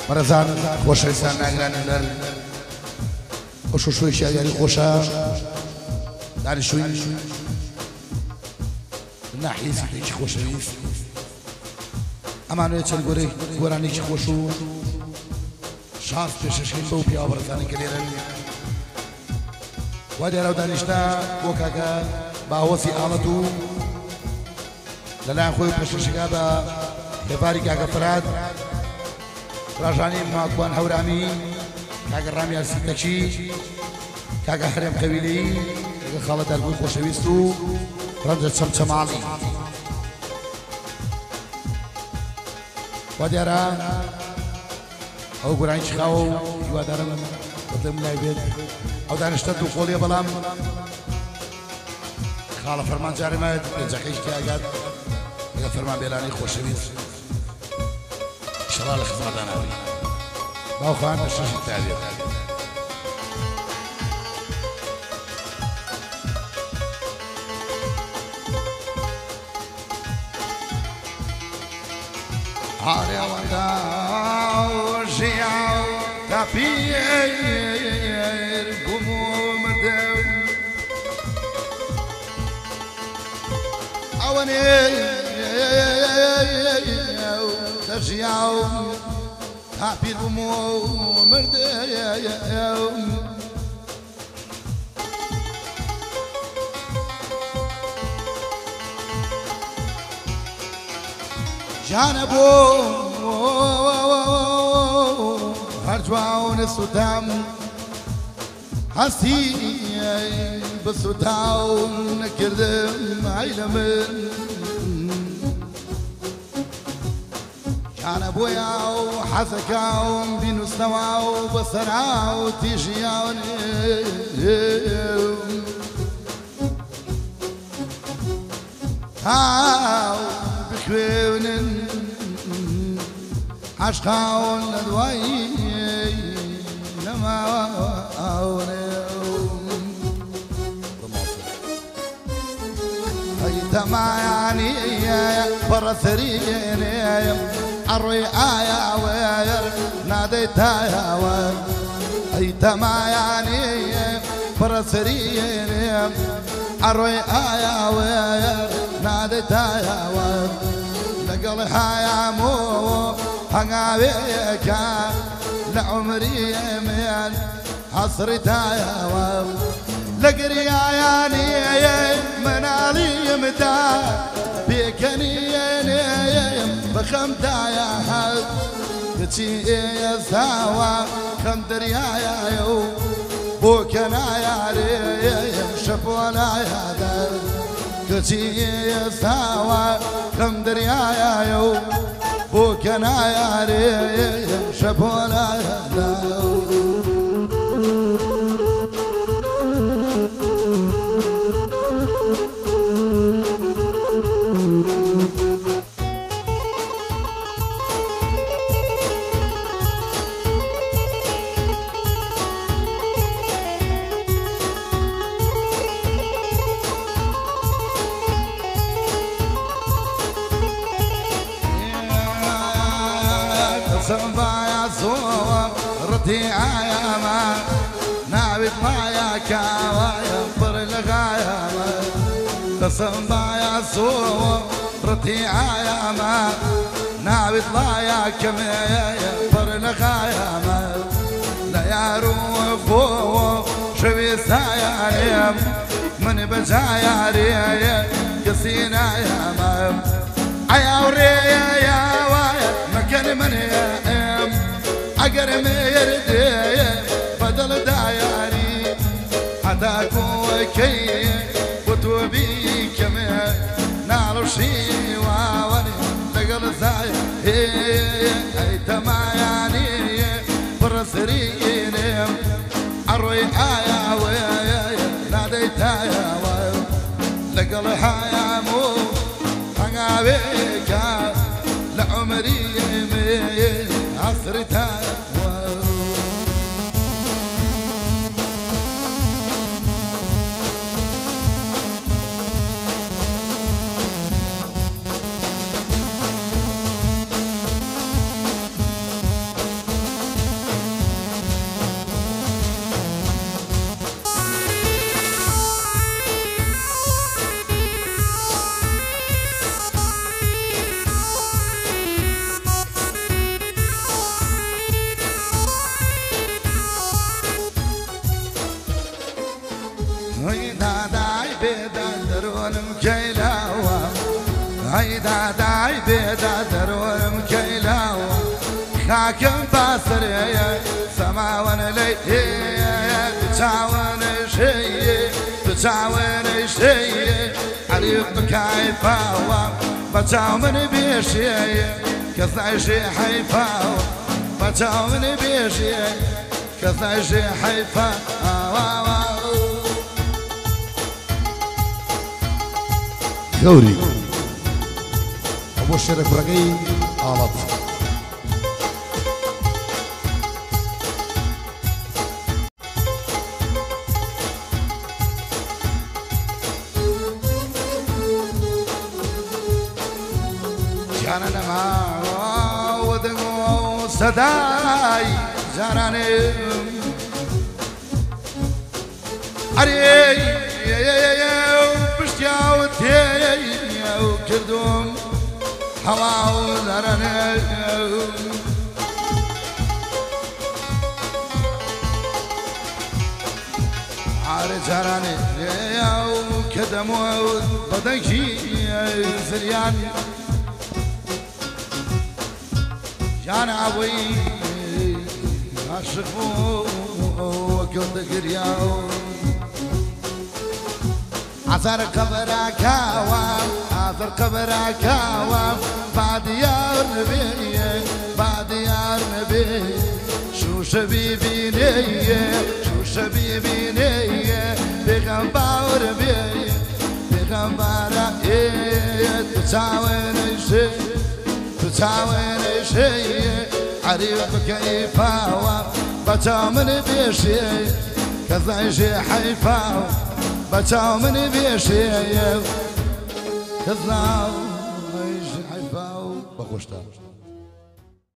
بەڕێزان خۆشەویستان ناگرانی لەر خۆشەویستی یاری خۆشە دانیشتووی ناحیزێکی خۆشەویست ئەمانوێت چەند گۆرانێکی خۆش و شانس پێشەشکەین بەو پیاوە بەڕێزانی کە لێرەن وا دیارە و دانیشتە بۆ کاکە باوەسی ئاڵەت و لەلایەن خۆی پێشەشەکە بە هێواری کاکە فرات ڕژانی ماکوان هەورامی کاکە ڕامیار سیتەکی کاکە هەرێم قەویلی کاکە خاڵە دەرگوی خۆشەویست و ڕەنجە چەمچەماڵی وا دیارە ئەو گۆرانی چخاوە و هیوادارم بەدڵم لای بێت ئەو دانیشتە دوو خۆڵیە بەڵام خاڵە فەرمان جارێمایەت پێنجەکەیش تیاگات کاکە فەرمان بێرانی خۆشەویست شڵا لە خزمەتداناوی باوخوان بە شەشی تابێت ئارێوەندا ژیاو تاپیر بووم و مردم ئەوەنێ دەژیاو تاپیر بووم و مردم جانە بۆ هەرجوان سوتام هەستی بە سوتاو نەکردم ئای لە من جانە بۆیا و حەزەکەم بینوستەوە و بەسەرا و تیژیان تاو بخوێنن عشقاون لە دوایی نەماوەێ ئەی تەمایانی بەڕەسەریێنێ ئەڕۆی ئایاوێر نادەی تایاوە ئەی تەمایانی بەڕەسەریێنێ ئەڕۆی ئایاوێر نادەی تایاوە لەگەڵ هایامۆ هەنگاوێکە لە عمری من حەسری تایەوە لە گریایانی مناڵیمدا پێکەنیێنێم بەخەم تایە هەست کچی ئێساوە خەم دەریایە و بۆ کەنایارێم شەپۆ نایادە کچی ئێساوە خەم دەریایە و بۆ کەنایارێم شەپۆ نایادە سنبايا صوب ردي عياما نابت مايا كاوايا بر لغاياما سنبايا صوب ردي عياما نابت مايا كمايا بر لغاياما لا يارو فوق شوي ساياريم من بجاياريم يسينا ياما عياوري يا وايا مكان من يام أجر ميردي بدل داياري عداكو كي وتوبي كمان نعرف شي واوني لقل زاي هي تماياني برسريني أروي آيا ويا نادي تايا لقل حيامو هنغابيكا لعمري عصرتها هی دادای بیداد درونم کیلاوا هی دادای بیداد درونم کیلاوا خاکم باسره سماون لیه بچاون شیه بچاون شیه عریق کایفاوا بچاو من بیشیه کسایشی حیفاوا بچاو من بیشیه کسایشی حیفاوا گوری ابو شرف رقی آلت جانانا ما ودمو صداي جانانا اري بشتياو تياو كردوم هواو زرنا عاري جانانا ياو كدمو بدنشي سريان جانا ابوي عاشقو وكنت قرياو عذر قبرك عذر قبرك بعد يا نبي بعد يا نبي شو شبيبي نية شو شبيبي نية بغنبار بي بغنبار تساوين شي تساوين شي عريق كيفاوا بتاو من بيشي كذا شي حيفاوا بتاو من بيشي كذا شي حيفاوا بخوشتا